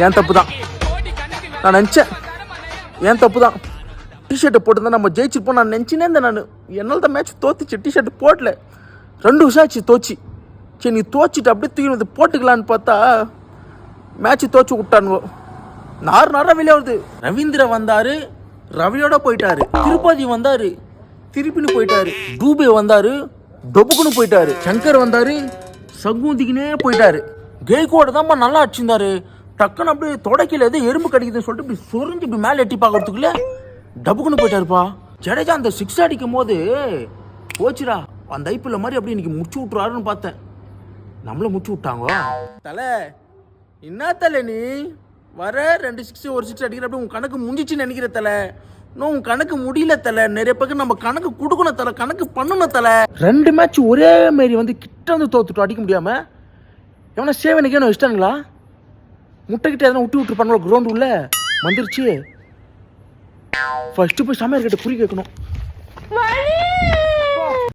என் தப்பு தான். நான் நினச்சேன் என் தப்பு தான். டிஷர்ட்டை போட்டுருந்தா நம்ம ஜெயிச்சிருப்போம் நான் நினச்சினே இருந்தேன். நான் என்னால் தான் மேட்ச் தோத்துச்சு. டிஷர்ட்டு போடல, 2 வருஷம் ஆச்சு தோச்சி. சரி நீ தோச்சிட்டு அப்படியே தூக்கி வந்து போட்டுக்கலான்னு பார்த்தா மேட்ச்சு தோச்சு விட்டானுங்க. நார் வெளியே வருது. ரவீந்திர வந்தார், ரவியோட போயிட்டாரு. திருப்பதி வந்தார், திருப்பின்னு போயிட்டாரு. டூபே வந்தார், டொபுக்குன்னு போயிட்டாரு. சங்கர் வந்தார், சகுந்திக்கினே போயிட்டாரு. கெய்கோட தான்ப்பா நல்லா அடிச்சிருந்தாரு. டக்குன்னு அப்படியே தொடக்கையில் எதோ எறும்பு கடிக்குதுன்னு சொல்லிட்டு இப்படி சொரிஞ்சு இப்படி மேலே எட்டி பார்க்கறதுக்குள்ளே டபுக்குன்னு போயிட்டாருப்பா. ஜடேஜா அந்த 6 அடிக்கும் போது போச்சுடா அந்த ஐபிஎல் மாதிரி அப்படி இன்னைக்கு முடிச்சு விட்டுறாருன்னு பார்த்தேன். நம்மள முடிச்சு விட்டாங்க. தலை என்ன தலை நீ வர 2 6 1 6 அடிக்கிற அப்படி உன் கணக்கு முடிஞ்சிச்சுன்னு நினைக்கிற தலை. இன்னும் உன் கணக்கு முடியல தலை. நிறைய பேருக்கு நம்ம கணக்கு கொடுக்கணும் தலை, கணக்கு பண்ணணும் தலை. 2 மேட்ச் ஒரே மாரி வந்து கிட்ட வந்து தோத்துட்டோம் அடிக்க முடியாம. எவனா சேவனுக்கு என்ன இஷ்டங்களா? முட்டைக்கிட்ட எதனா விட்டு பண்ணுவோம். கிரவுண்ட் உள்ள வந்துருச்சு. ஃபர்ஸ்ட் போய் சமையல் கிட்ட குறி கேட்கணும்.